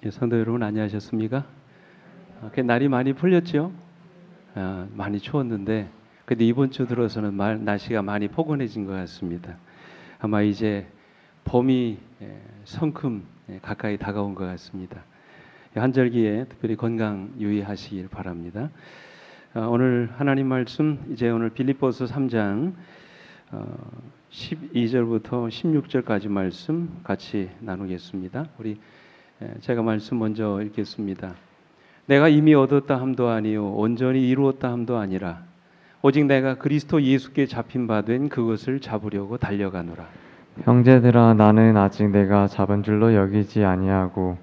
예, 성도 여러분 안녕하셨습니까? 날이 많이 풀렸죠? 많이 추웠는데 근데 이번 주 들어서는 날씨가 많이 포근해진 것 같습니다. 아마 이제 봄이 성큼 가까이 다가온 것 같습니다. 한절기에 특별히 건강 유의하시길 바랍니다. 오늘 하나님 말씀 이제 오늘 빌립보서 3장 12절부터 16절까지 말씀 같이 나누겠습니다. 제가 말씀 먼저 읽겠습니다. 내가 이미 얻었다 함도 아니요 온전히 이루었다 함도 아니라 오직 내가 그리스도 예수께 잡힌 바 된 그것을 잡으려고 달려가노라. 형제들아, 나는 아직 내가 잡은 줄로 여기지 아니하고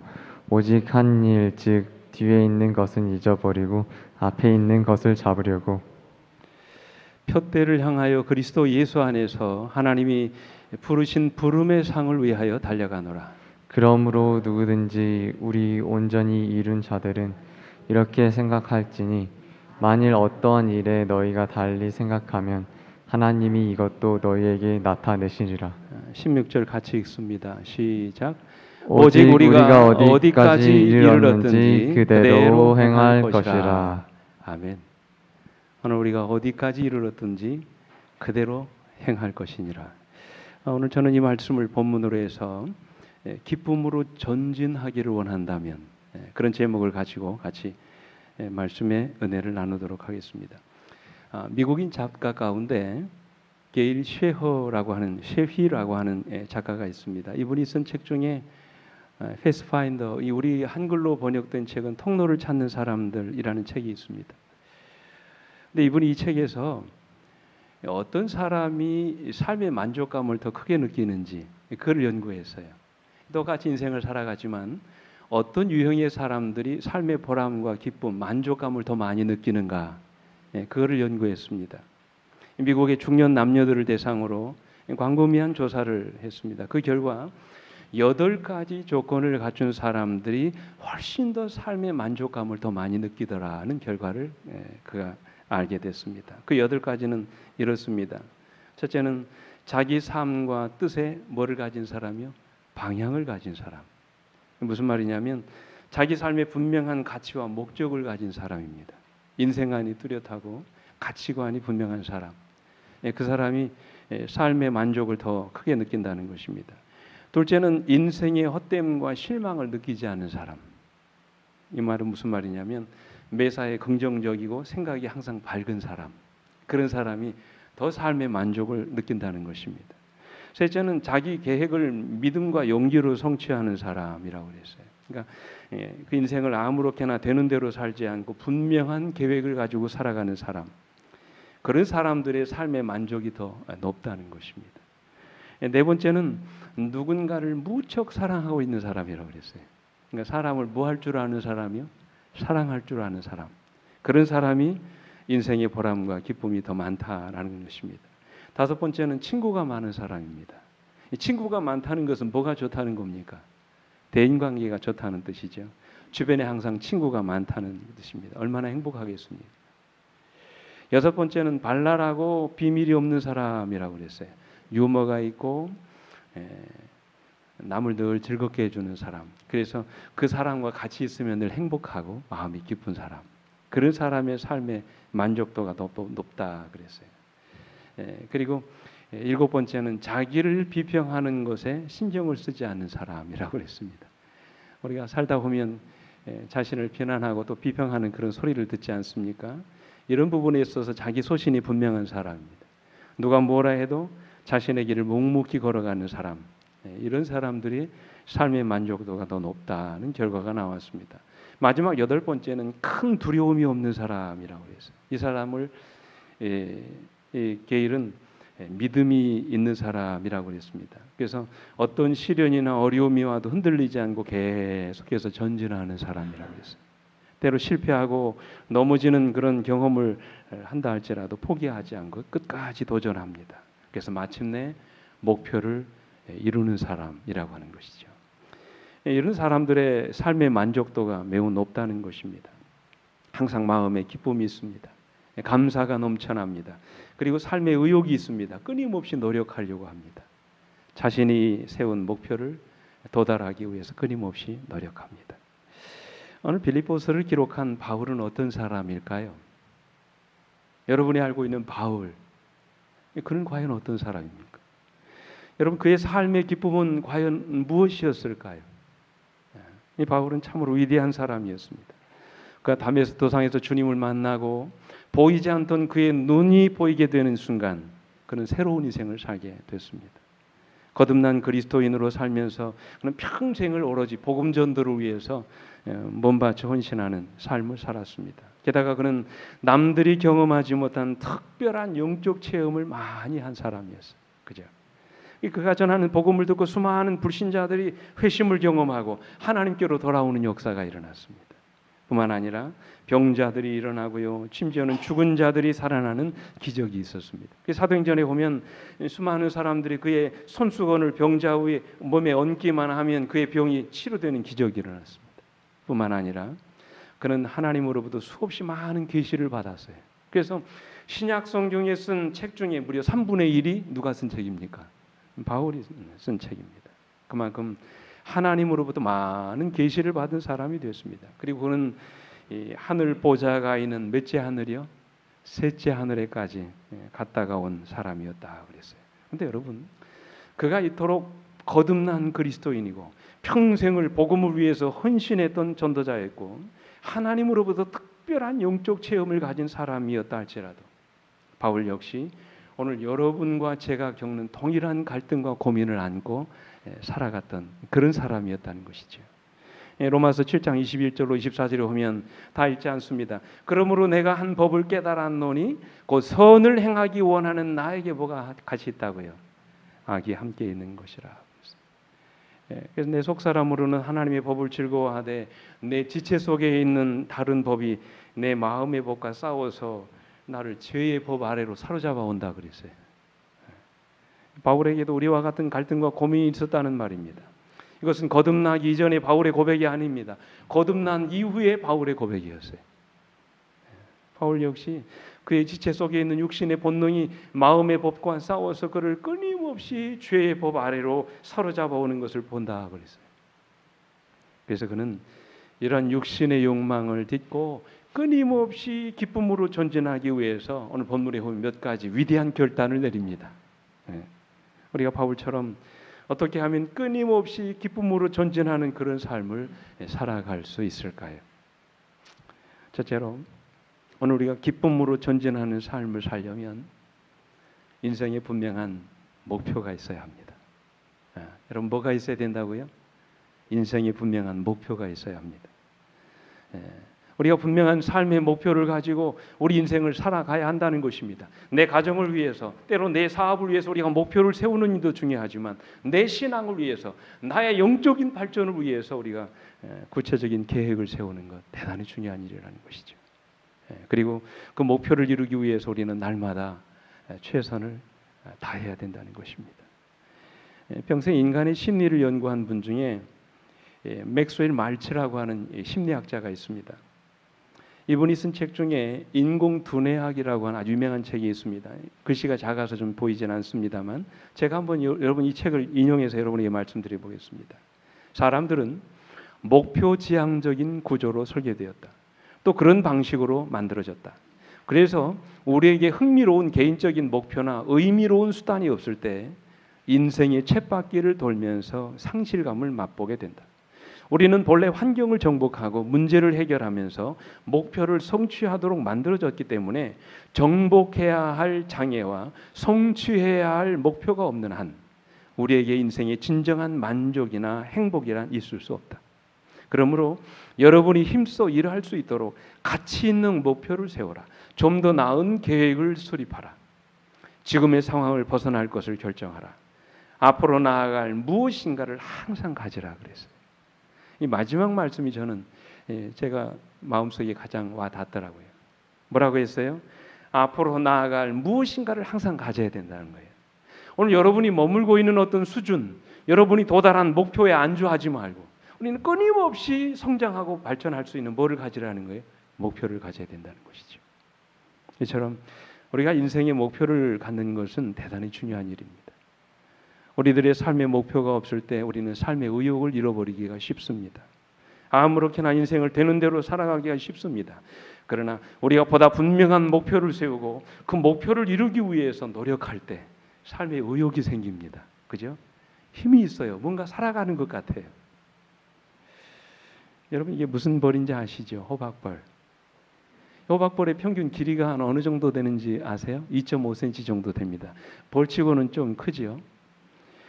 오직 한 일, 즉 뒤에 있는 것은 잊어버리고 앞에 있는 것을 잡으려고 표대를 향하여 그리스도 예수 안에서 하나님이 부르신 부름의 상을 위하여 달려가노라. 그러므로 누구든지 우리 온전히 이룬 자들은 이렇게 생각할지니 만일 어떠한 일에 너희가 달리 생각하면 하나님이 이것도 너희에게 나타내시리라. 16절 같이 읽습니다. 시작. 오직 우리가 어디까지 이르렀는지 그대로 행할 것이라. 아멘. 오늘 우리가 어디까지 이르렀든지 그대로 행할 것이니라. 오늘 저는 이 말씀을 본문으로 해서 기쁨으로 전진하기를 원한다면 그런 제목을 가지고 같이 말씀의 은혜를 나누도록 하겠습니다. 미국인 작가 가운데 게일 쉐휘라고 하는 작가가 있습니다. 이분이 쓴 책 중에 패스파인더, 우리 한글로 번역된 책은 통로를 찾는 사람들이라는 책이 있습니다. 근데 이분이 이 책에서 어떤 사람이 삶의 만족감을 더 크게 느끼는지 그걸 연구했어요. 똑같이 인생을 살아가지만 어떤 유형의 사람들이 삶의 보람과 기쁨, 만족감을 더 많이 느끼는가, 그거를 연구했습니다. 미국의 중년 남녀들을 대상으로 광범위한 조사를 했습니다. 그 결과 8가지 조건을 갖춘 사람들이 훨씬 더 삶의 만족감을 더 많이 느끼더라는 결과를 그가 알게 됐습니다. 그 8가지는 이렇습니다. 첫째는 자기 삶과 뜻에 뭐를 가진 사람이요? 방향을 가진 사람. 무슨 말이냐면 자기 삶에 분명한 가치와 목적을 가진 사람입니다. 인생관이 뚜렷하고 가치관이 분명한 사람. 그 사람이 삶의 만족을 더 크게 느낀다는 것입니다. 둘째는 인생의 헛됨과 실망을 느끼지 않는 사람. 이 말은 무슨 말이냐면 매사에 긍정적이고 생각이 항상 밝은 사람. 그런 사람이 더 삶의 만족을 느낀다는 것입니다. 셋째는 자기 계획을 믿음과 용기로 성취하는 사람이라고 그랬어요. 그러니까 그 인생을 아무렇게나 되는 대로 살지 않고 분명한 계획을 가지고 살아가는 사람. 그런 사람들의 삶의 만족이 더 높다는 것입니다. 네 번째는 누군가를 무척 사랑하고 있는 사람이라고 그랬어요. 그러니까 사람을 뭐 할 줄 아는 사람이요? 사랑할 줄 아는 사람. 그런 사람이 인생의 보람과 기쁨이 더 많다라는 것입니다. 다섯 번째는 친구가 많은 사람입니다. 친구가 많다는 것은 뭐가 좋다는 겁니까? 대인관계가 좋다는 뜻이죠. 주변에 항상 친구가 많다는 뜻입니다. 얼마나 행복하겠습니까? 여섯 번째는 발랄하고 비밀이 없는 사람이라고 그랬어요. 유머가 있고 남을 늘 즐겁게 해주는 사람. 그래서 그 사람과 같이 있으면 늘 행복하고 마음이 기쁜 사람. 그런 사람의 삶의 만족도가 높다 그랬어요. 그리고 일곱 번째는 자기를 비평하는 것에 신경을 쓰지 않는 사람이라고 그랬습니다. 우리가 살다 보면 자신을 비난하고 또 비평하는 그런 소리를 듣지 않습니까? 이런 부분에 있어서 자기 소신이 분명한 사람입니다. 누가 뭐라 해도 자신의 길을 묵묵히 걸어가는 사람. 이런 사람들이 삶의 만족도가 더 높다는 결과가 나왔습니다. 마지막 여덟 번째는 큰 두려움이 없는 사람이라고 그랬어요. 이 사람을 게일은 믿음이 있는 사람이라고 그랬습니다. 그래서 어떤 시련이나 어려움이 와도 흔들리지 않고 계속해서 전진하는 사람이라고 했어요. 때로 실패하고 넘어지는 그런 경험을 한다 할지라도 포기하지 않고 끝까지 도전합니다. 그래서 마침내 목표를 이루는 사람이라고 하는 것이죠. 이런 사람들의 삶의 만족도가 매우 높다는 것입니다. 항상 마음에 기쁨이 있습니다. 감사가 넘쳐납니다. 그리고 삶의 의욕이 있습니다. 끊임없이 노력하려고 합니다. 자신이 세운 목표를 도달하기 위해서 끊임없이 노력합니다. 오늘 빌립보서를 기록한 바울은 어떤 사람일까요? 여러분이 알고 있는 바울, 그는 과연 어떤 사람입니까? 여러분, 그의 삶의 기쁨은 과연 무엇이었을까요? 이 바울은 참으로 위대한 사람이었습니다. 그가 다메섹 도상에서 주님을 만나고 보이지 않던 그의 눈이 보이게 되는 순간 그는 새로운 인생을 살게 됐습니다. 거듭난 그리스도인으로 살면서 그는 평생을 오로지 복음 전도를 위해서 몸바쳐 헌신하는 삶을 살았습니다. 게다가 그는 남들이 경험하지 못한 특별한 영적 체험을 많이 한 사람이었어요. 그죠? 그가 전하는 복음을 듣고 수많은 불신자들이 회심을 경험하고 하나님께로 돌아오는 역사가 일어났습니다. 뿐만 아니라 병자들이 일어나고요, 심지어는 죽은 자들이 살아나는 기적이 있었습니다. 사도행전에 보면 수많은 사람들이 그의 손수건을 병자 위에 몸에 얹기만 하면 그의 병이 치료되는 기적이 일어났습니다. 뿐만 아니라 그는 하나님으로부터 수없이 많은 계시를 받았어요. 그래서 신약 성경에 쓴 책 중에 무려 3분의 1이 누가 쓴 책입니까? 바울이 쓴 책입니다. 그만큼 하나님으로부터 많은 계시를 받은 사람이 되었습니다. 그리고 그는 이 하늘 보좌가 있는 몇째 하늘이요? 셋째 하늘에까지 갔다가 온 사람이었다 그랬어요. 그런데 여러분, 그가 이토록 거듭난 그리스도인이고 평생을 복음을 위해서 헌신했던 전도자였고 하나님으로부터 특별한 영적 체험을 가진 사람이었다 할지라도 바울 역시 오늘 여러분과 제가 겪는 동일한 갈등과 고민을 안고 살아갔던 그런 사람이었다는 것이죠. 로마서 7장 21절로 24절에 보면 다 읽지 않습니다. 그러므로 내가 한 법을 깨달았노니 곧 선을 행하기 원하는 나에게 뭐가 같이 있다고요? 악이 함께 있는 것이라. 그래서 내 속사람으로는 하나님의 법을 즐거워하되 내 지체 속에 있는 다른 법이 내 마음의 법과 싸워서 나를 죄의 법 아래로 사로잡아 온다 그랬어요. 바울에게도 우리와 같은 갈등과 고민이 있었다는 말입니다. 이것은 거듭나기 이전의 바울의 고백이 아닙니다. 거듭난 이후의 바울의 고백이었어요. 바울 역시 그의 지체 속에 있는 육신의 본능이 마음의 법과 싸워서 그를 끊임없이 죄의 법 아래로 사로잡아 오는 것을 본다 그랬어요. 그래서 그는 이런 육신의 욕망을 딛고 끊임없이 기쁨으로 전진하기 위해서 오늘 본문에 보면 몇 가지 위대한 결단을 내립니다. 우리가 바울처럼 어떻게 하면 끊임없이 기쁨으로 전진하는 그런 삶을 살아갈 수 있을까요? 첫째로 오늘 우리가 기쁨으로 전진하는 삶을 살려면 인생에 분명한 목표가 있어야 합니다. 여러분, 뭐가 있어야 된다고요? 인생에 분명한 목표가 있어야 합니다. 우리가 분명한 삶의 목표를 가지고 우리 인생을 살아가야 한다는 것입니다. 내 가정을 위해서, 때로 내 사업을 위해서 우리가 목표를 세우는 일도 중요하지만 내 신앙을 위해서, 나의 영적인 발전을 위해서 우리가 구체적인 계획을 세우는 것 대단히 중요한 일이라는 것이죠. 그리고 그 목표를 이루기 위해서 우리는 날마다 최선을 다해야 된다는 것입니다. 평생 인간의 심리를 연구한 분 중에 맥스웰 말츠라고 하는 심리학자가 있습니다. 이분이 쓴 책 중에 인공두뇌학이라고 하는 아주 유명한 책이 있습니다. 글씨가 작아서 좀 보이진 않습니다만 제가 한번 여러분 이 책을 인용해서 여러분에게 말씀드려 보겠습니다. 사람들은 목표지향적인 구조로 설계되었다. 또 그런 방식으로 만들어졌다. 그래서 우리에게 흥미로운 개인적인 목표나 의미로운 수단이 없을 때 인생의 쳇바퀴를 돌면서 상실감을 맛보게 된다. 우리는 본래 환경을 정복하고 문제를 해결하면서 목표를 성취하도록 만들어졌기 때문에 정복해야 할 장애와 성취해야 할 목표가 없는 한 우리에게 인생에 진정한 만족이나 행복이란 있을 수 없다. 그러므로 여러분이 힘써 일할 수 있도록 가치 있는 목표를 세워라. 좀 더 나은 계획을 수립하라. 지금의 상황을 벗어날 것을 결정하라. 앞으로 나아갈 무엇인가를 항상 가지라 그랬어요. 이 마지막 말씀이 저는 제가 마음속에 가장 와 닿더라고요. 뭐라고 했어요? 앞으로 나아갈 무엇인가를 항상 가져야 된다는 거예요. 오늘 여러분이 머물고 있는 어떤 수준, 여러분이 도달한 목표에 안주하지 말고 우리는 끊임없이 성장하고 발전할 수 있는 뭐를 가지라는 거예요? 목표를 가져야 된다는 것이죠. 이처럼 우리가 인생의 목표를 갖는 것은 대단히 중요한 일입니다. 우리들의 삶의 목표가 없을 때 우리는 삶의 의욕을 잃어버리기가 쉽습니다. 아무렇게나 인생을 되는 대로 살아가기가 쉽습니다. 그러나 우리가 보다 분명한 목표를 세우고 그 목표를 이루기 위해서 노력할 때 삶에 의욕이 생깁니다. 그죠? 힘이 있어요. 뭔가 살아가는 것 같아요. 여러분 이게 무슨 벌인지 아시죠? 호박벌. 호박벌의 평균 길이가 어느 정도 되는지 아세요? 2.5cm 정도 됩니다. 벌치고는 좀 크지요.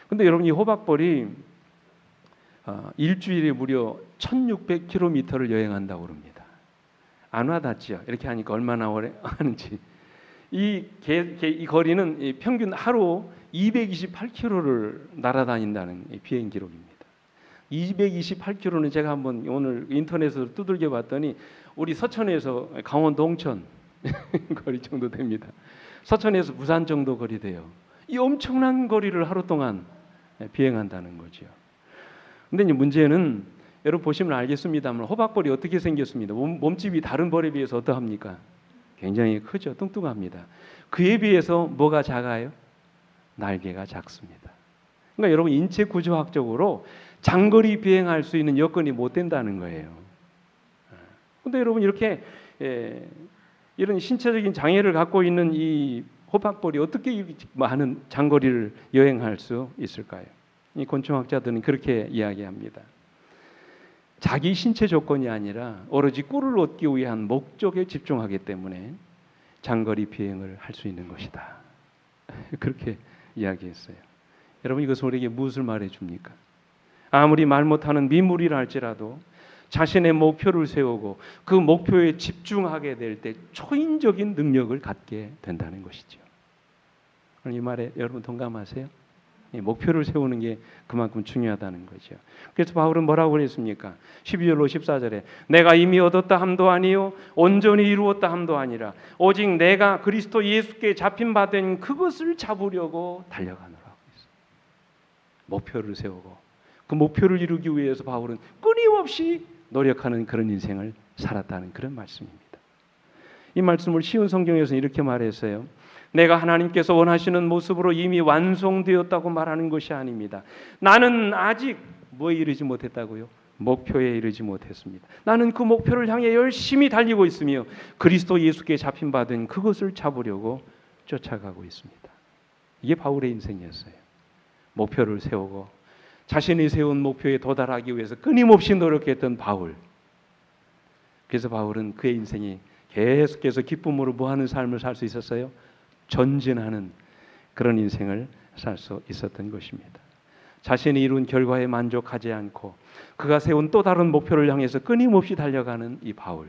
근데 여러분 이 호박벌이 일주일에 무려 1600km를 여행한다고 그럽니다. 안 와닿지요? 이렇게 하니까 얼마나 오래 하는지. 이 거리는 평균 하루 228km를 날아다닌다는 비행 기록입니다. 228km는 제가 한번 오늘 인터넷으로 두들겨 봤더니 우리 서천에서 강원도 홍천 거리 정도 됩니다. 서천에서 부산 정도 거리 돼요. 이 엄청난 거리를 하루 동안 비행한다는 거죠. 근데 이제 문제는 여러분 보시면 알겠습니다만 호박벌이 어떻게 생겼습니다. 몸집이 다른 벌에 비해서 어떠합니까? 굉장히 크죠. 뚱뚱합니다. 그에 비해서 뭐가 작아요? 날개가 작습니다. 그러니까 여러분 인체 구조학적으로 장거리 비행할 수 있는 여건이 못 된다는 거예요. 그런데 여러분 이렇게 이런 신체적인 장애를 갖고 있는 이 호박벌이 어떻게 많은 장거리를 여행할 수 있을까요? 이 곤충학자들은 그렇게 이야기합니다. 자기 신체 조건이 아니라 오로지 꿀을 얻기 위한 목적에 집중하기 때문에 장거리 비행을 할 수 있는 것이다. 그렇게 이야기했어요. 여러분 이것은 우리에게 무엇을 말해줍니까? 아무리 말 못하는 미물이라 할지라도 자신의 목표를 세우고 그 목표에 집중하게 될 때 초인적인 능력을 갖게 된다는 것이죠. 이 말에 여러분 동감하세요? 목표를 세우는 게 그만큼 중요하다는 거죠. 그래서 바울은 뭐라고 그랬습니까? 12절로 14절에 내가 이미 얻었다 함도 아니요 온전히 이루었다 함도 아니라 오직 내가 그리스도 예수께 잡힌 바 된 그것을 잡으려고 달려가노라. 목표를 세우고 그 목표를 이루기 위해서 바울은 끊임없이 노력하는 그런 인생을 살았다는 그런 말씀입니다. 이 말씀을 쉬운 성경에서 이렇게 말했어요. 내가 하나님께서 원하시는 모습으로 이미 완성되었다고 말하는 것이 아닙니다. 나는 아직 뭐에 이르지 못했다고요? 목표에 이르지 못했습니다. 나는 그 목표를 향해 열심히 달리고 있으며 그리스도 예수께 잡힌 바 된 그것을 잡으려고 쫓아가고 있습니다. 이게 바울의 인생이었어요. 목표를 세우고 자신이 세운 목표에 도달하기 위해서 끊임없이 노력했던 바울. 그래서 바울은 그의 인생이 계속해서 기쁨으로 뭐하는 삶을 살 수 있었어요? 전진하는 그런 인생을 살 수 있었던 것입니다. 자신이 이룬 결과에 만족하지 않고 그가 세운 또 다른 목표를 향해서 끊임없이 달려가는 이 바울.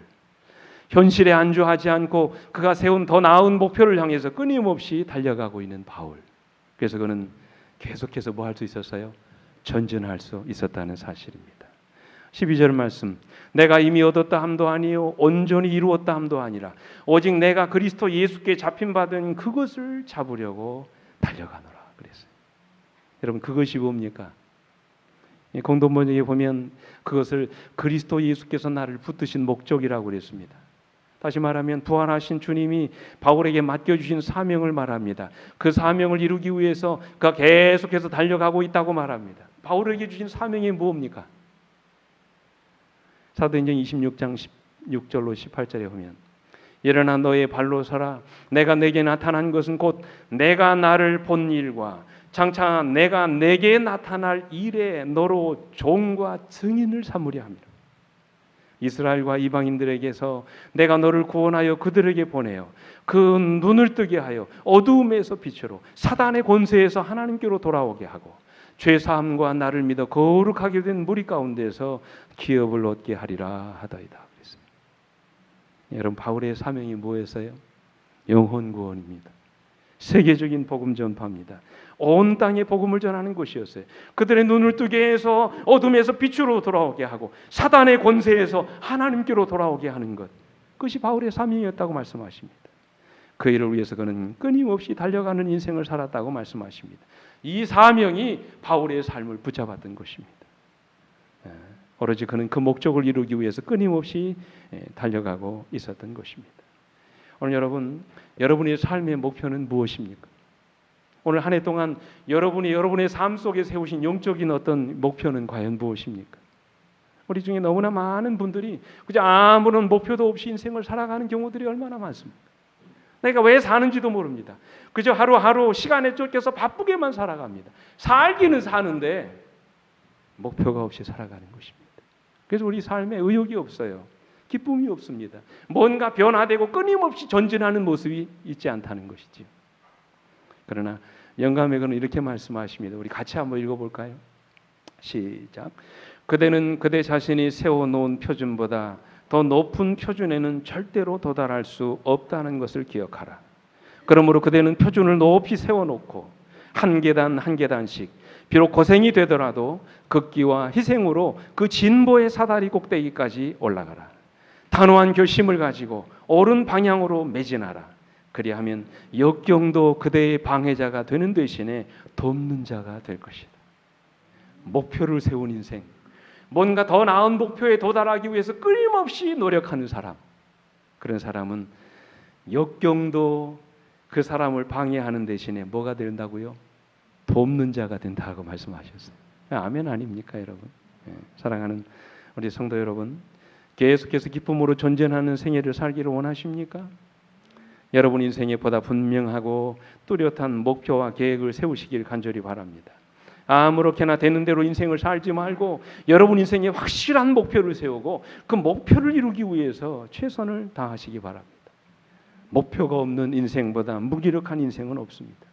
현실에 안주하지 않고 그가 세운 더 나은 목표를 향해서 끊임없이 달려가고 있는 바울. 그래서 그는 계속해서 뭐 할 수 있었어요? 전진할 수 있었다는 사실입니다. 12절 말씀 내가 이미 얻었다 함도 아니요 온전히 이루었다 함도 아니라 오직 내가 그리스도 예수께 잡힌 바 된 그것을 잡으려고 달려가노라 그랬어요. 여러분 그것이 뭡니까? 공동번역에 보면 그것을 그리스도 예수께서 나를 붙드신 목적이라고 그랬습니다. 다시 말하면 부활하신 주님이 바울에게 맡겨주신 사명을 말합니다. 그 사명을 이루기 위해서 그가 계속해서 달려가고 있다고 말합니다. 바울에게 주신 사명이 뭡니까? 사도행전 26장 16절로 18절에 보면 일어나 너의 발로 서라 내가 내게 나타난 것은 곧 내가 나를 본 일과 장차 내가 내게 나타날 일에 너로 종과 증인을 삼으려 함이라. 이스라엘과 이방인들에게서 내가 너를 구원하여 그들에게 보내어 그 눈을 뜨게 하여 어두움에서 빛으로 사단의 권세에서 하나님께로 돌아오게 하고 죄사함과 나를 믿어 거룩하게 된 무리 가운데서 기업을 얻게 하리라 하더이다. 그랬어요. 여러분 바울의 사명이 뭐였어요? 영혼 구원입니다. 세계적인 복음 전파입니다. 온 땅에 복음을 전하는 것이었어요. 그들의 눈을 뜨게 해서 어둠에서 빛으로 돌아오게 하고 사단의 권세에서 하나님께로 돌아오게 하는 것. 그것이 바울의 사명이었다고 말씀하십니다. 그 일을 위해서 그는 끊임없이 달려가는 인생을 살았다고 말씀하십니다. 이 사명이 바울의 삶을 붙잡았던 것입니다. 오로지 그는 그 목적을 이루기 위해서 끊임없이 달려가고 있었던 것입니다. 오늘 여러분의 삶의 목표는 무엇입니까? 오늘 한 해 동안 여러분의 삶 속에 세우신 영적인 어떤 목표는 과연 무엇입니까? 우리 중에 너무나 많은 분들이 그저 아무런 목표도 없이 인생을 살아가는 경우들이 얼마나 많습니까? 내가 왜 사는지도 모릅니다. 그저 하루하루 시간에 쫓겨서 바쁘게만 살아갑니다. 살기는 사는데 목표가 없이 살아가는 것입니다. 그래서 우리 삶에 의욕이 없어요. 기쁨이 없습니다. 뭔가 변화되고 끊임없이 전진하는 모습이 있지 않다는 것이지요. 그러나 영감의 글은 이렇게 말씀하십니다. 우리 같이 한번 읽어볼까요? 시작. 그대는 그대 자신이 세워놓은 표준보다 더 높은 표준에는 절대로 도달할 수 없다는 것을 기억하라. 그러므로 그대는 표준을 높이 세워놓고 한 계단 한 계단씩 비록 고생이 되더라도 극기와 희생으로 그 진보의 사다리 꼭대기까지 올라가라. 단호한 결심을 가지고 옳은 방향으로 매진하라. 그리하면 역경도 그대의 방해자가 되는 대신에 돕는 자가 될 것이다. 목표를 세운 인생, 뭔가 더 나은 목표에 도달하기 위해서 끊임없이 노력하는 사람, 그런 사람은 역경도 그 사람을 방해하는 대신에 뭐가 된다고요? 돕는 자가 된다고 말씀하셨어요. 아멘 아닙니까 여러분? 사랑하는 우리 성도 여러분, 계속해서 기쁨으로 전진하는 생애를 살기를 원하십니까? 여러분 인생에 보다 분명하고 뚜렷한 목표와 계획을 세우시길 간절히 바랍니다. 아무렇게나 되는 대로 인생을 살지 말고 여러분 인생에 확실한 목표를 세우고 그 목표를 이루기 위해서 최선을 다하시기 바랍니다. 목표가 없는 인생보다 무기력한 인생은 없습니다.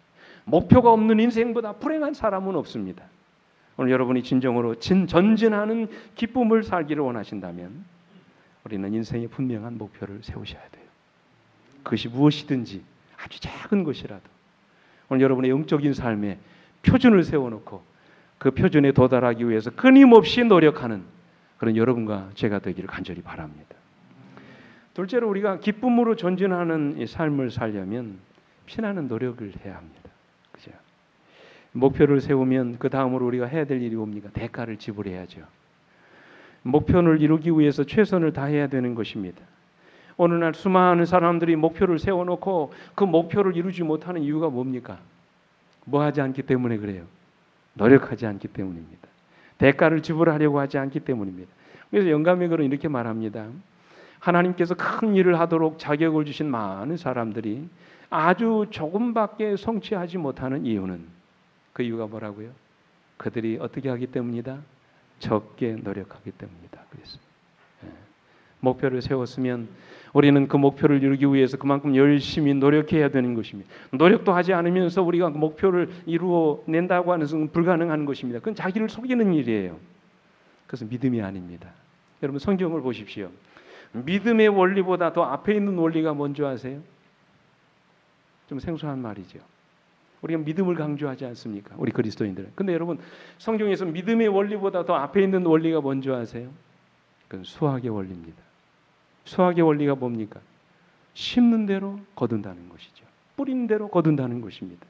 목표가 없는 인생보다 불행한 사람은 없습니다. 오늘 여러분이 진정으로 전진하는 기쁨을 살기를 원하신다면 우리는 인생에 분명한 목표를 세우셔야 돼요. 그것이 무엇이든지 아주 작은 것이라도 오늘 여러분의 영적인 삶에 표준을 세워놓고 그 표준에 도달하기 위해서 끊임없이 노력하는 그런 여러분과 제가 되기를 간절히 바랍니다. 둘째로 우리가 기쁨으로 전진하는 이 삶을 살려면 피나는 노력을 해야 합니다. 그죠? 목표를 세우면 그 다음으로 우리가 해야 될 일이 뭡니까? 대가를 지불해야죠. 목표를 이루기 위해서 최선을 다해야 되는 것입니다. 어느 날 수많은 사람들이 목표를 세워놓고 그 목표를 이루지 못하는 이유가 뭡니까? 뭐 하지 않기 때문에 그래요? 노력하지 않기 때문입니다. 대가를 지불하려고 하지 않기 때문입니다. 그래서 영감의 글은 이렇게 말합니다. 하나님께서 큰 일을 하도록 자격을 주신 많은 사람들이 아주 조금밖에 성취하지 못하는 이유는 그 이유가 뭐라고요? 그들이 어떻게 하기 때문이다? 적게 노력하기 때문이다. 그랬어요. 목표를 세웠으면 우리는 그 목표를 이루기 위해서 그만큼 열심히 노력해야 되는 것입니다. 노력도 하지 않으면서 우리가 그 목표를 이루어낸다고 하는 것은 불가능한 것입니다. 그건 자기를 속이는 일이에요. 그래서 믿음이 아닙니다. 여러분 성경을 보십시오. 믿음의 원리보다 더 앞에 있는 원리가 뭔지 아세요? 좀 생소한 말이죠. 우리가 믿음을 강조하지 않습니까? 우리 그리스도인들은. 근데 여러분 성경에서 믿음의 원리보다 더 앞에 있는 원리가 뭔지 아세요? 그건 수학의 원리입니다. 수학의 원리가 뭡니까? 심는 대로 거둔다는 것이죠. 뿌린 대로 거둔다는 것입니다.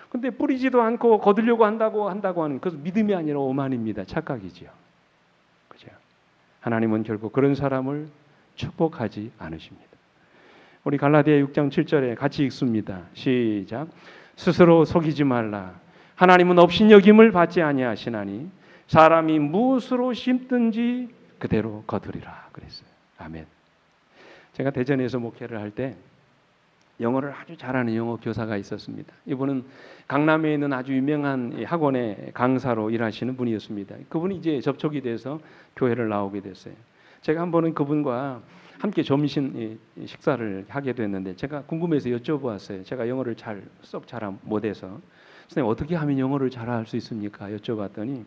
근데 뿌리지도 않고 거두려고 한다고 하는 그것은 믿음이 아니라 오만입니다. 착각이지요. 그죠? 하나님은 결국 그런 사람을 축복하지 않으십니다. 우리 갈라디아 6장 7절에 같이 읽습니다. 시작. 스스로 속이지 말라. 하나님은 업신여김을 받지 아니하시나니 사람이 무엇으로 심든지 그대로 거두리라 그랬어요. 아멘. 제가 대전에서 목회를 할 때 영어를 아주 잘하는 영어 교사가 있었습니다. 이분은 강남에 있는 아주 유명한 학원의 강사로 일하시는 분이었습니다. 그분이 이제 접촉이 돼서 교회를 나오게 됐어요. 제가 한 번은 그분과 함께 점심 식사를 하게 됐는데 제가 궁금해서 여쭤보았어요. 제가 영어를 썩 잘 못해서 선생님 어떻게 하면 영어를 잘할 수 있습니까? 여쭤봤더니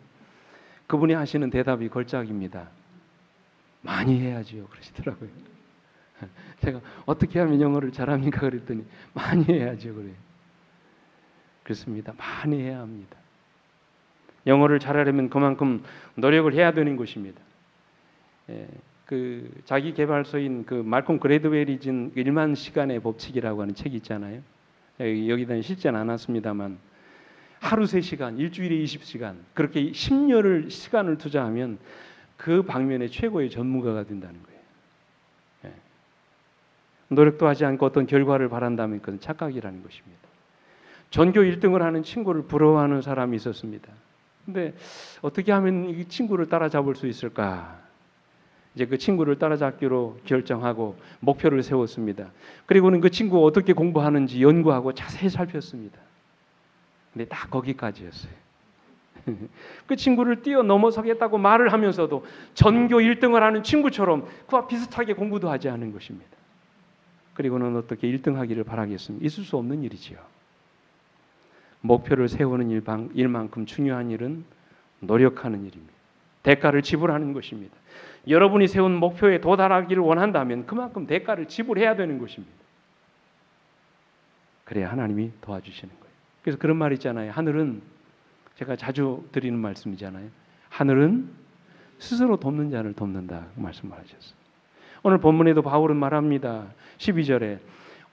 그분이 하시는 대답이 걸작입니다. 많이 해야지요. 그러시더라고요. 제가 어떻게 하면 영어를 잘합니까? 그랬더니 많이 해야죠. 그래요. 그렇습니다. 많이 해야 합니다. 영어를 잘하려면 그만큼 노력을 해야 되는 것입니다. 그 자기 개발서인 그 말콤 그레드웰이 진 1만 시간의 법칙이라고 하는 책이 있잖아요. 여기다 실제는 안 왔습니다만 하루 3시간, 일주일에 20시간 그렇게 10년을 시간을 투자하면 그 방면의 최고의 전문가가 된다는 거예요. 노력도 하지 않고 어떤 결과를 바란다면 그건 착각이라는 것입니다. 전교 1등을 하는 친구를 부러워하는 사람이 있었습니다. 근데 어떻게 하면 이 친구를 따라잡을 수 있을까? 이제 그 친구를 따라잡기로 결정하고 목표를 세웠습니다. 그리고는 그 친구가 어떻게 공부하는지 연구하고 자세히 살폈습니다. 근데 딱 거기까지였어요. 그 친구를 뛰어넘어서겠다고 말을 하면서도 전교 1등을 하는 친구처럼 그와 비슷하게 공부도 하지 않은 것입니다. 그리고는 어떻게 1등하기를 바라겠습니까? 있을 수 없는 일이지요. 목표를 세우는 일만큼 중요한 일은 노력하는 일입니다. 대가를 지불하는 것입니다. 여러분이 세운 목표에 도달하기를 원한다면 그만큼 대가를 지불해야 되는 것입니다. 그래야 하나님이 도와주시는 거예요. 그래서 그런 말 있잖아요. 하늘은, 제가 자주 드리는 말씀이잖아요. 하늘은 스스로 돕는 자를 돕는다 말씀하셨어요. 오늘 본문에도 바울은 말합니다. 12절에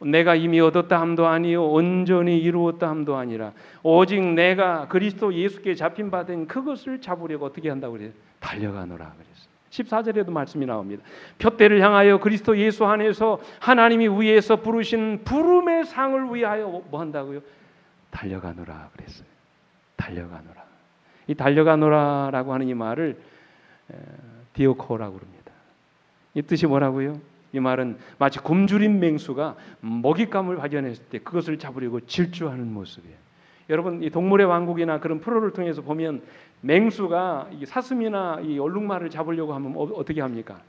내가 이미 얻었다 함도 아니요 온전히 이루었다 함도 아니라 오직 내가 그리스도 예수께 잡힌 바 된 그것을 잡으려고 어떻게 한다고 그래요? 달려가노라 그랬어요. 14절에도 말씀이 나옵니다. 푯대를 향하여 그리스도 예수 안에서 하나님이 위에서 부르신 부름의 상을 위하여 뭐 한다고요? 달려가노라 그랬어요. 달려가노라. 이 달려가노라라고 하는 이 말을 디오코라고 합니다. 이 뜻이 뭐라고요? 이 말은 마치 굶주린 맹수가 먹잇감을 발견했을 때 그것을 잡으려고 질주하는 모습이에요. 여러분 이 동물의 왕국이나 그런 프로를 통해서 보면 맹수가 이 사슴이나 이 얼룩말을 잡으려고 하면 어떻게 합니까?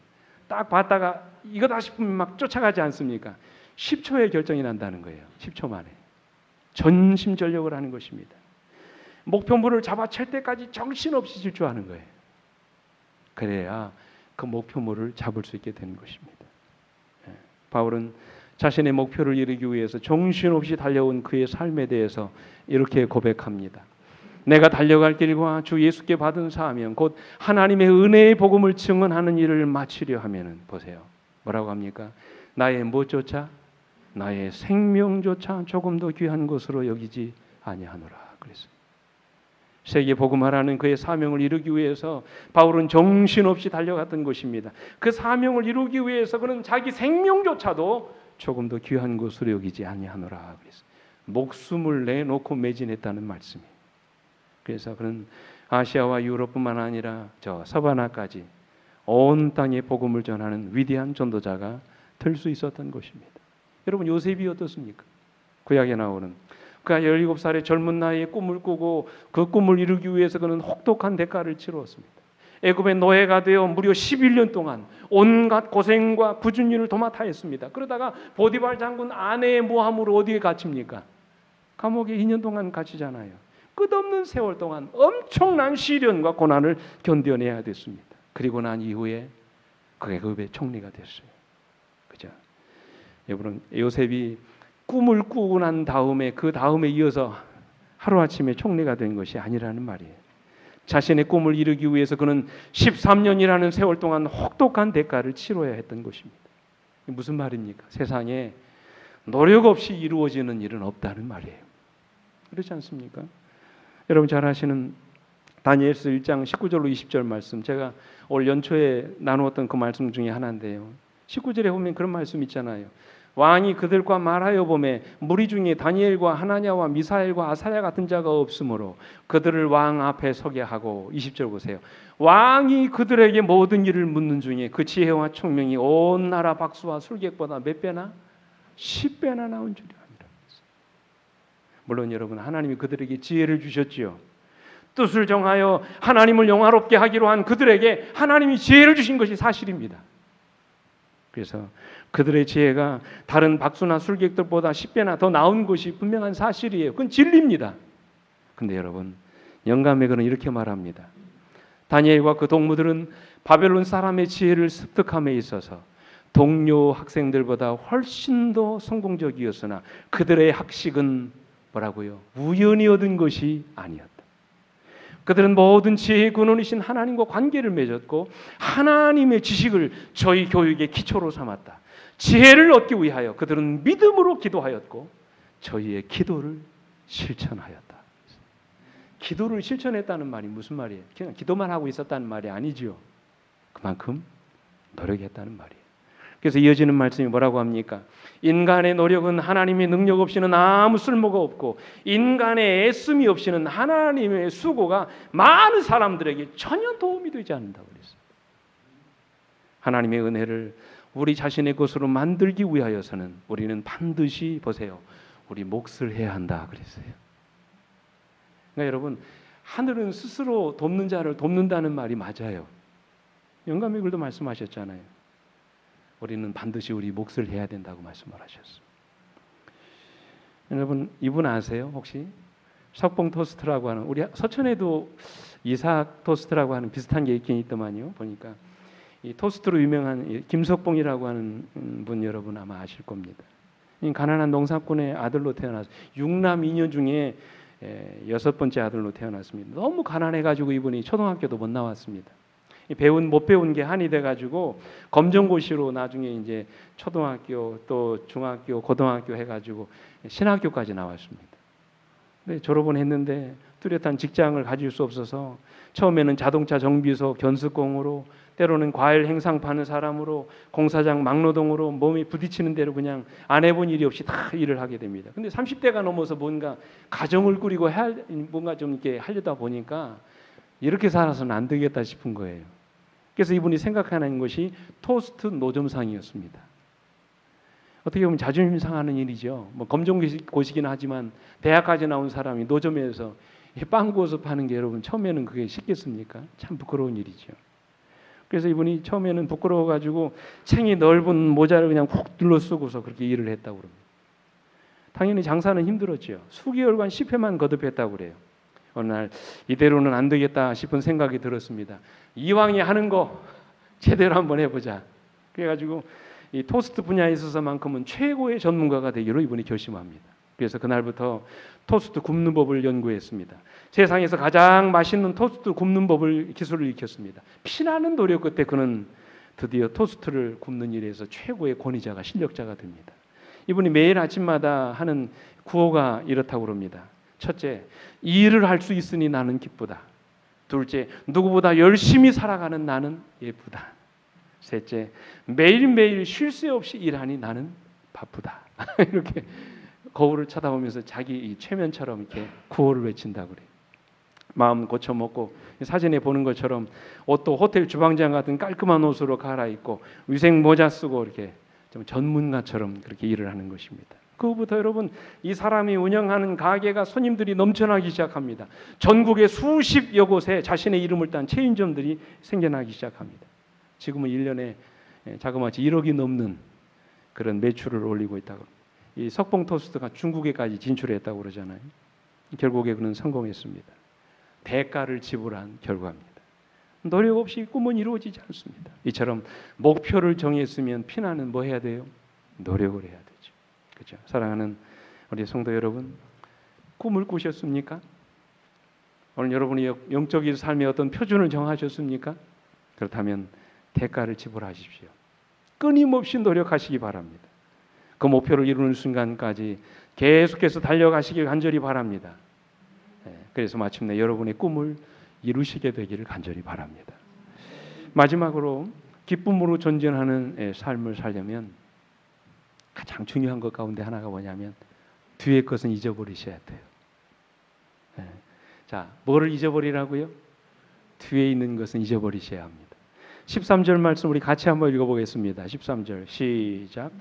딱 봤다가 이거다 싶으면 막 쫓아가지 않습니까? 10초에 결정이 난다는 거예요. 10초 만에. 전심전력을 하는 것입니다. 목표물을 잡아챌 때까지 정신없이 질주하는 거예요. 그래야 그 목표물을 잡을 수 있게 되는 것입니다. 바울은 자신의 목표를 이루기 위해서 정신없이 달려온 그의 삶에 대해서 이렇게 고백합니다. 내가 달려갈 길과 주 예수께 받은 사명 곧 하나님의 은혜의 복음을 증언하는 일을 마치려 하면은 보세요. 뭐라고 합니까? 나의 무엇조차 나의 생명조차 조금 더 귀한 것으로 여기지 아니하노라 그랬어요. 세계 복음화라는 그의 사명을 이루기 위해서 바울은 정신없이 달려갔던 것입니다. 그 사명을 이루기 위해서 그는 자기 생명조차도 조금 더 귀한 것으로 여기지 아니하노라 그랬어요. 목숨을 내놓고 매진했다는 말씀이에요. 그래서 그는 아시아와 유럽뿐만 아니라 저 서바나까지 온 땅에 복음을 전하는 위대한 전도자가 될 수 있었던 것입니다. 여러분 요셉이 어떻습니까? 구약에 나오는 그가 17살의 젊은 나이에 꿈을 꾸고 그 꿈을 이루기 위해서 그는 혹독한 대가를 치루었습니다. 애굽의 노예가 되어 무려 11년 동안 온갖 고생과 굳은 일을 도맡아 했습니다. 그러다가 보디발 장군 아내의 모함으로 어디에 갇힙니까? 감옥에 2년 동안 갇히잖아요. 끝없는 세월 동안 엄청난 시련과 고난을 견뎌내야 됐습니다. 그리고 난 이후에 그 애굽의 총리가 됐어요. 그죠? 여러분 요셉이 꿈을 꾸고 난 다음에 그 다음에 이어서 하루아침에 총리가 된 것이 아니라는 말이에요. 자신의 꿈을 이루기 위해서 그는 13년이라는 세월 동안 혹독한 대가를 치러야 했던 것입니다. 무슨 말입니까? 세상에 노력 없이 이루어지는 일은 없다는 말이에요. 그렇지 않습니까? 여러분 잘 아시는 다니엘서 1장 19절로 20절 말씀, 제가 올 연초에 나누었던 그 말씀 중에 하나인데요. 19절에 보면 그런 말씀 있잖아요. 왕이 그들과 말하여 보매 무리 중에 다니엘과 하나냐와 미사엘과 아사랴 같은 자가 없으므로 그들을 왕 앞에 서게 하고 20절 보세요. 왕이 그들에게 모든 일을 묻는 중에 그 지혜와 총명이 온 나라 박수와 술객보다 몇 배나? 10배나 나온 줄이 아니라. 물론 여러분 하나님이 그들에게 지혜를 주셨지요. 뜻을 정하여 하나님을 영화롭게 하기로 한 그들에게 하나님이 지혜를 주신 것이 사실입니다. 그래서 그들의 지혜가 다른 박수나 술객들보다 10배나 더 나은 것이 분명한 사실이에요. 그건 진리입니다. 근데 여러분 영감의 글은 이렇게 말합니다. 다니엘과 그 동무들은 바벨론 사람의 지혜를 습득함에 있어서 동료 학생들보다 훨씬 더 성공적이었으나 그들의 학식은 뭐라고요? 우연히 얻은 것이 아니었다. 그들은 모든 지혜의 근원이신 하나님과 관계를 맺었고 하나님의 지식을 저희 교육의 기초로 삼았다. 지혜를 얻기 위하여 그들은 믿음으로 기도하였고 저희의 기도를 실천하였다. 기도를 실천했다는 말이 무슨 말이에요? 그냥 기도만 하고 있었다는 말이 아니죠. 그만큼 노력했다는 말이에요. 그래서 이어지는 말씀이 뭐라고 합니까? 인간의 노력은 하나님의 능력 없이는 아무 쓸모가 없고 인간의 애씀이 없이는 하나님의 수고가 많은 사람들에게 전혀 도움이 되지 않는다고 그랬어요. 하나님의 은혜를 우리 자신의 것으로 만들기 위하여서는 우리는 반드시 보세요. 우리 몫을 해야 한다 그랬어요. 그러니까 여러분, 하늘은 스스로 돕는 자를 돕는다는 말이 맞아요. 영감의 글도 말씀하셨잖아요. 우리는 반드시 우리 몫을 해야 된다고 말씀을 하셨어요. 여러분, 이분 아세요? 혹시 석봉 토스트라고 하는, 우리 서천에도 이삭 토스트라고 하는 비슷한 게 있긴 있더만요. 보니까 이 토스트로 유명한 김석봉이라고 하는 분 여러분 아마 아실 겁니다. 가난한 농사꾼의 아들로 태어나서 6남 2녀 중에 6번째 아들로 태어났습니다. 너무 가난해가지고 이분이 초등학교도 못 나왔습니다. 못 배운 게 한이 돼가지고 검정고시로 나중에 이제 초등학교 또 중학교 고등학교 해가지고 신학교까지 나왔습니다. 근데 졸업은 했는데 뚜렷한 직장을 가질 수 없어서 처음에는 자동차 정비소 견습공으로, 때로는 과일 행상 파는 사람으로, 공사장 막노동으로 몸이 부딪히는 대로 그냥 안 해본 일이 없이 다 일을 하게 됩니다. 근데 30대가 넘어서 뭔가 가정을 꾸리고 뭔가 좀 이렇게 하려다 보니까 이렇게 살아서는 안 되겠다 싶은 거예요. 그래서 이분이 생각하는 것이 토스트 노점상이었습니다. 어떻게 보면 자존심 상하는 일이죠. 뭐 검정고시긴 하지만 대학까지 나온 사람이 노점에서 빵 구워서 파는 게 여러분 처음에는 그게 쉽겠습니까? 참 부끄러운 일이죠. 그래서 이분이 처음에는 부끄러워가지고 챙이 넓은 모자를 그냥 훅 눌러 쓰고서 그렇게 일을 했다고 그럽니다. 당연히 장사는 힘들었죠. 수개월간 10회만 거듭했다고 그래요. 어느 날 이대로는 안 되겠다 싶은 생각이 들었습니다. 이왕이 하는 거 제대로 한번 해보자. 그래가지고 이 토스트 분야에 있어서만큼은 최고의 전문가가 되기로 이분이 결심합니다. 그래서 그날부터 토스트 굽는 법을 연구했습니다. 세상에서 가장 맛있는 토스트 굽는 법을 기술을 익혔습니다. 피나는 노력 끝에 그는 드디어 토스트를 굽는 일에서 최고의 권위자가 실력자가 됩니다. 이분이 매일 아침마다 하는 구호가 이렇다고 그럽니다. 첫째, 이 일을 할 수 있으니 나는 기쁘다. 둘째, 누구보다 열심히 살아가는 나는 예쁘다. 셋째, 매일매일 쉴 새 없이 일하니 나는 바쁘다. 이렇게 거울을 쳐다보면서 자기 이 최면처럼 이렇게 구호를 외친다고 그래요. 마음 고쳐먹고 사진에 보는 것처럼 옷도 호텔 주방장 같은 깔끔한 옷으로 갈아입고 위생 모자 쓰고 이렇게 좀 전문가처럼 그렇게 일을 하는 것입니다. 그 후부터 여러분, 이 사람이 운영하는 가게가 손님들이 넘쳐나기 시작합니다. 전국의 수십여 곳에 자신의 이름을 딴 체인점들이 생겨나기 시작합니다. 지금은 1년에 자그마치 1억이 넘는 그런 매출을 올리고 있다고. 이 석봉 토스트가 중국에까지 진출했다고 그러잖아요. 결국에 그는 성공했습니다. 대가를 지불한 결과입니다. 노력 없이 꿈은 이루어지지 않습니다. 이처럼 목표를 정했으면 피나는 뭐 해야 돼요? 노력을 해야 되죠. 그렇죠? 사랑하는 우리 성도 여러분, 꿈을 꾸셨습니까? 오늘 여러분이 영적인 삶의 어떤 표준을 정하셨습니까? 그렇다면 대가를 지불하십시오. 끊임없이 노력하시기 바랍니다. 그 목표를 이루는 순간까지 계속해서 달려가시길 간절히 바랍니다. 그래서 마침내 여러분의 꿈을 이루시게 되기를 간절히 바랍니다. 마지막으로 기쁨으로 전진하는 삶을 살려면 가장 중요한 것 가운데 하나가 뭐냐면 뒤의 것은 잊어버리셔야 돼요. 자, 뭐를 잊어버리라고요? 뒤에 있는 것은 잊어버리셔야 합니다. 13절 말씀 우리 같이 한번 읽어보겠습니다. 13절 시작.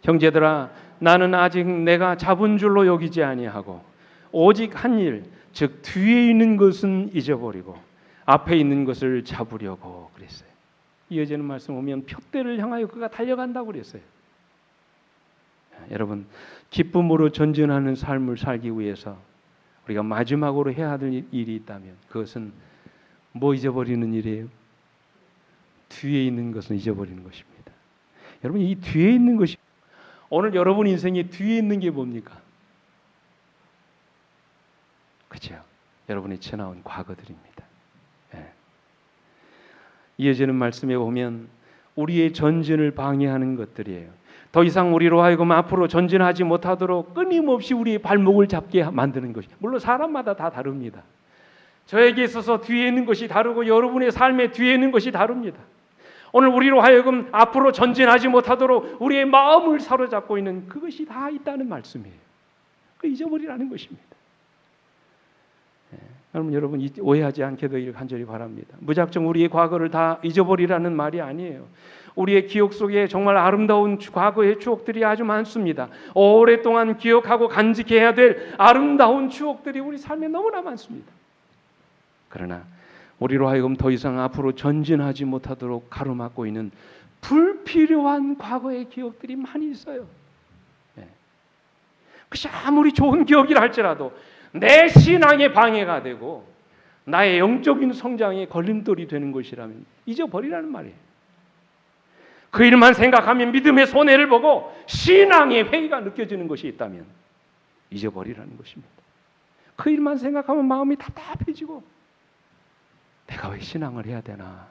형제들아, 나는 아직 내가 잡은 줄로 여기지 아니하고 오직 한 일, 즉 뒤에 있는 것은 잊어버리고 앞에 있는 것을 잡으려고 그랬어요. 이어지는 말씀 보면 표대를 향하여 그가 달려간다고 그랬어요. 여러분, 기쁨으로 전진하는 삶을 살기 위해서 우리가 마지막으로 해야 할 일이 있다면 그것은 뭐 잊어버리는 일이에요? 뒤에 있는 것은 잊어버리는 것입니다. 여러분, 이 뒤에 있는 것이 오늘 여러분 인생의 뒤에 있는 게 뭡니까? 그렇죠? 여러분이 지나온 과거들입니다. 이어지는 말씀에 보면 우리의 전진을 방해하는 것들이에요. 더 이상 우리로 하여금 앞으로 전진하지 못하도록 끊임없이 우리의 발목을 잡게 만드는 것이, 물론 사람마다 다 다릅니다. 저에게 있어서 뒤에 있는 것이 다르고 여러분의 삶의 뒤에 있는 것이 다릅니다. 오늘 우리로 하여금 앞으로 전진하지 못하도록 우리의 마음을 사로잡고 있는 그것이 다 있다는 말씀이에요. 그 잊어버리라는 것입니다. 여러분 오해하지 않게 되기를 간절히 바랍니다. 무작정 우리의 과거를 다 잊어버리라는 말이 아니에요. 우리의 기억 속에 정말 아름다운 과거의 추억들이 아주 많습니다. 오랫동안 기억하고 간직해야 될 아름다운 추억들이 우리 삶에 너무나 많습니다. 그러나 우리로 하여금 더 이상 앞으로 전진하지 못하도록 가로막고 있는 불필요한 과거의 기억들이 많이 있어요. 그것이 아무리 좋은 기억이라 할지라도 내 신앙에 방해가 되고 나의 영적인 성장에 걸림돌이 되는 것이라면 잊어버리라는 말이에요. 그 일만 생각하면 믿음의 손해를 보고 신앙의 회의가 느껴지는 것이 있다면 잊어버리라는 것입니다. 그 일만 생각하면 마음이 답답해지고 내가 왜 신앙을 해야 되나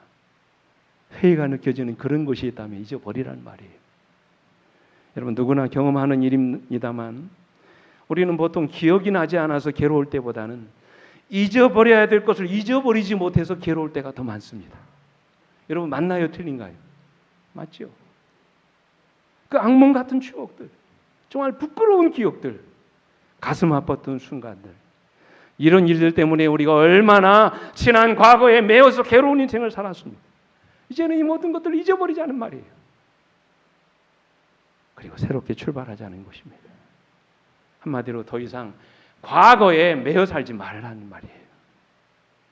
회의가 느껴지는 그런 것이 있다면 잊어버리라는 말이에요. 여러분 누구나 경험하는 일입니다만 우리는 보통 기억이 나지 않아서 괴로울 때보다는 잊어버려야 될 것을 잊어버리지 못해서 괴로울 때가 더 많습니다. 여러분 맞나요? 틀린가요? 맞죠? 그 악몽 같은 추억들, 정말 부끄러운 기억들, 가슴 아팠던 순간들, 이런 일들 때문에 우리가 얼마나 지난 과거에 매여서 괴로운 인생을 살았습니다. 이제는 이 모든 것들을 잊어버리자는 말이에요. 그리고 새롭게 출발하자는 것입니다. 한마디로 더 이상 과거에 매여 살지 말라는 말이에요.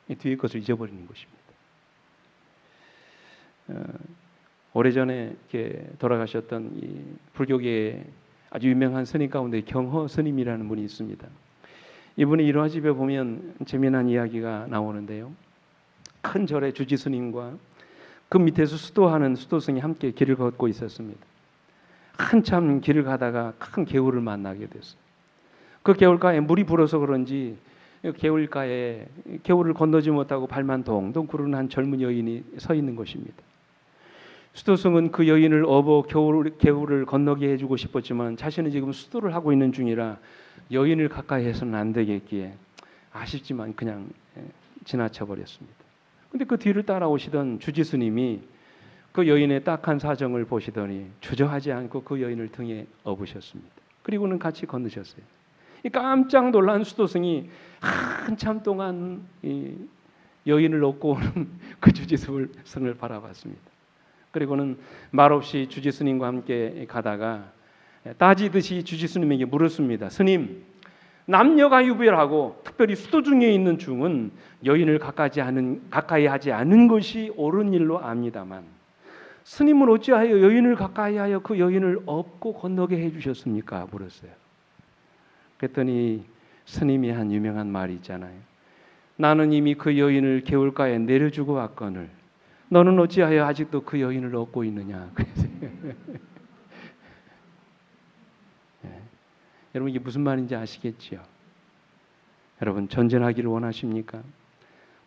이 뒤에 것을 잊어버리는 것입니다. 오래전에 이렇게 돌아가셨던 이 불교계의 아주 유명한 스님 가운데 경허 스님이라는 분이 있습니다. 이분의 일화집에 보면 재미난 이야기가 나오는데요. 큰 절에 주지 스님과 그 밑에서 수도하는 수도승이 함께 길을 걷고 있었습니다. 한참 길을 가다가 큰 개울을 만나게 됐어요. 그 개울가에 물이 불어서 그런지 개울가에 개울을 건너지 못하고 발만 동동 구르는 한 젊은 여인이 서 있는 것입니다. 수도승은 그 여인을 업어 개울을 건너게 해주고 싶었지만 자신은 지금 수도를 하고 있는 중이라 여인을 가까이 해서는 안 되겠기에 아쉽지만 그냥 지나쳐 버렸습니다. 근데 그 뒤를 따라오시던 주지스님이 그 여인의 딱한 사정을 보시더니 주저하지 않고 그 여인을 등에 업으셨습니다. 그리고는 같이 건너셨어요. 깜짝 놀란 수도승이 한참 동안 이 여인을 업고 오는 그 주지스승을 바라봤습니다. 그리고는 말없이 주지스님과 함께 가다가 따지듯이 주지스님에게 물었습니다. 스님, 남녀가 유별하고 특별히 수도 중에 있는 중은 여인을 가까이 하지 않은 것이 옳은 일로 압니다만 스님은 어찌하여 여인을 가까이 하여 그 여인을 업고 건너게 해주셨습니까? 물었어요. 그랬더니 스님이 한 유명한 말이 있잖아요. 나는 이미 그 여인을 개울가에 내려주고 왔거늘 너는 어찌하여 아직도 그 여인을 업고 있느냐. 네. 여러분 이게 무슨 말인지 아시겠지요? 여러분 전진하기를 원하십니까?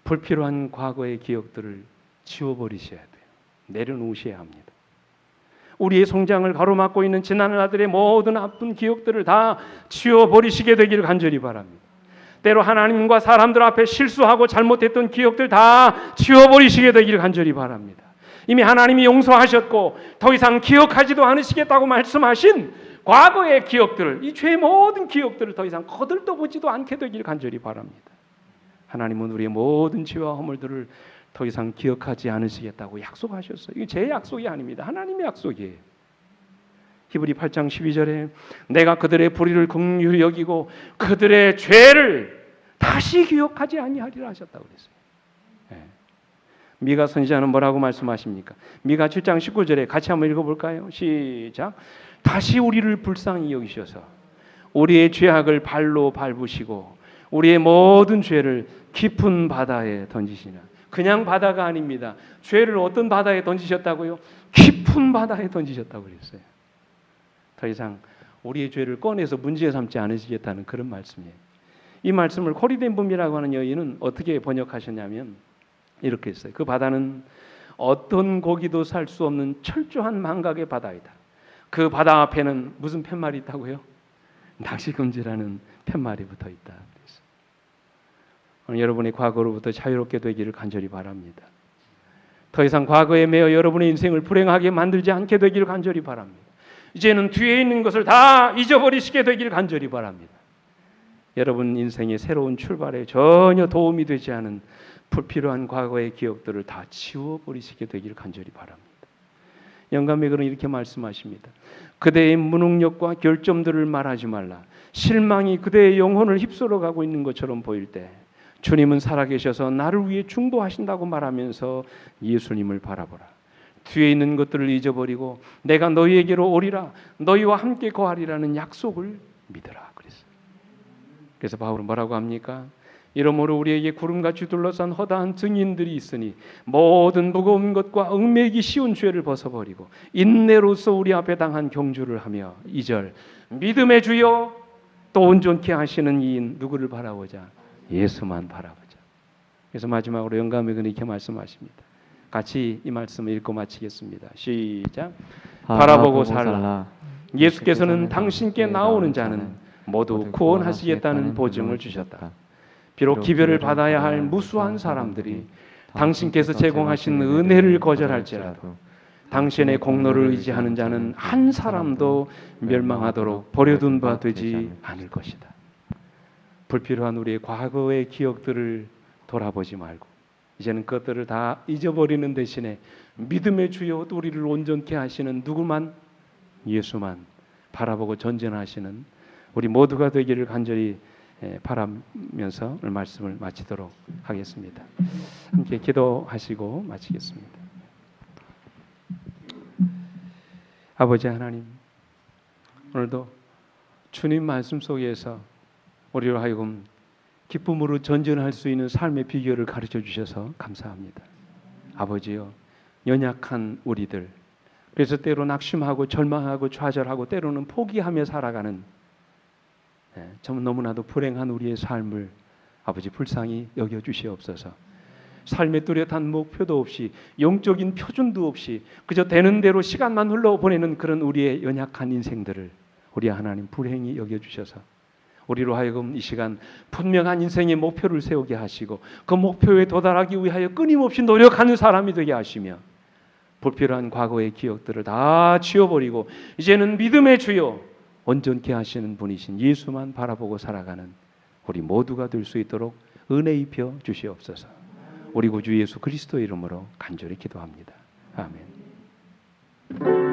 불필요한 과거의 기억들을 지워버리셔야 돼요. 내려놓으셔야 합니다. 우리의 성장을 가로막고 있는 지난날들의 모든 아픈 기억들을 다 지워버리시게 되기를 간절히 바랍니다. 때로 하나님과 사람들 앞에 실수하고 잘못했던 기억들 다 지워버리시게 되기를 간절히 바랍니다. 이미 하나님이 용서하셨고 더 이상 기억하지도 않으시겠다고 말씀하신 과거의 기억들을, 이 죄의 모든 기억들을 더 이상 거들떠보지도 않게 되기를 간절히 바랍니다. 하나님은 우리의 모든 죄와 허물들을 더 이상 기억하지 않으시겠다고 약속하셨어요. 이게 제 약속이 아닙니다. 하나님의 약속이에요. 히브리 8장 12절에 내가 그들의 불의를 긍휼히 여기고 그들의 죄를 다시 기억하지 아니하리라 하셨다고 그랬어요. 네. 미가 선지자는 뭐라고 말씀하십니까? 미가 7장 19절에 같이 한번 읽어볼까요? 시작. 다시 우리를 불쌍히 여기셔서 우리의 죄악을 발로 밟으시고 우리의 모든 죄를 깊은 바다에 던지시나. 그냥 바다가 아닙니다. 죄를 어떤 바다에 던지셨다고요? 깊은 바다에 던지셨다고 그랬어요. 더 이상 우리의 죄를 꺼내서 문제 삼지 않으시겠다는 그런 말씀이에요. 이 말씀을 코리덴붐이라고 하는 여인은 어떻게 번역하셨냐면 이렇게 했어요. 그 바다는 어떤 고기도 살 수 없는 철저한 망각의 바다이다. 그 바다 앞에는 무슨 팻말이 있다고요? 낚시금지라는 팻말이 붙어 있다. 여러분의 과거로부터 자유롭게 되기를 간절히 바랍니다. 더 이상 과거에 매여 여러분의 인생을 불행하게 만들지 않게 되기를 간절히 바랍니다. 이제는 뒤에 있는 것을 다 잊어버리시게 되기를 간절히 바랍니다. 여러분 인생의 새로운 출발에 전혀 도움이 되지 않은 불필요한 과거의 기억들을 다 지워버리시게 되기를 간절히 바랍니다. 영감의 글은 이렇게 말씀하십니다. 그대의 무능력과 결점들을 말하지 말라. 실망이 그대의 영혼을 휩쓸어 가고 있는 것처럼 보일 때 주님은 살아계셔서 나를 위해 중보하신다고 말하면서 예수님을 바라보라. 뒤에 있는 것들을 잊어버리고 내가 너희에게로 오리라, 너희와 함께 거하리라는 약속을 믿으라. 그래서 바울은 뭐라고 합니까? 이러므로 우리에게 구름같이 둘러싼 허다한 증인들이 있으니 모든 무거운 것과 얽매이기 쉬운 죄를 벗어버리고 인내로서 우리 앞에 당한 경주를 하며 2절 믿음의 주여 또 온전케 하시는 이인 누구를 바라보자? 예수만 바라보자. 그래서 마지막으로 영감의 글은 이렇게 말씀하십니다. 같이 이 말씀을 읽고 마치겠습니다. 시작. 바라보고 살라. 예수께서는 당신께 나오는 자는 모두 구원하시겠다는 보증을 주셨다. 비록 기별을 받아야 할 무수한 사람들이 당신께서 제공하신 은혜를 거절할지라도 당신의 공로를 의지하는 자는 한 사람도 멸망하도록 버려둔 바 되지 않을 것이다. 불필요한 우리의 과거의 기억들을 돌아보지 말고 이제는 그것들을 다 잊어버리는 대신에 믿음의 주여 우리를 온전케 하시는 누구만? 예수만 바라보고 전진하시는 우리 모두가 되기를 간절히 바라면서 오늘 말씀을 마치도록 하겠습니다. 함께 기도하시고 마치겠습니다. 아버지 하나님, 오늘도 주님 말씀 속에서 우리로 하여금 기쁨으로 전진할 수 있는 삶의 비결을 가르쳐 주셔서 감사합니다. 아버지요, 연약한 우리들, 그래서 때로 낙심하고 절망하고 좌절하고 때로는 포기하며 살아가는 참 너무나도 불행한 우리의 삶을 아버지 불쌍히 여겨주시옵소서. 삶의 뚜렷한 목표도 없이 영적인 표준도 없이 그저 되는 대로 시간만 흘러보내는 그런 우리의 연약한 인생들을 우리 하나님 불행히 여겨주셔서 우리로 하여금 이 시간 분명한 인생의 목표를 세우게 하시고 그 목표에 도달하기 위하여 끊임없이 노력하는 사람이 되게 하시며 불필요한 과거의 기억들을 다 지워버리고 이제는 믿음의 주요 온전케 하시는 분이신 예수만 바라보고 살아가는 우리 모두가 될 수 있도록 은혜 입혀 주시옵소서. 우리 구주 예수 그리스도의 이름으로 간절히 기도합니다. 아멘.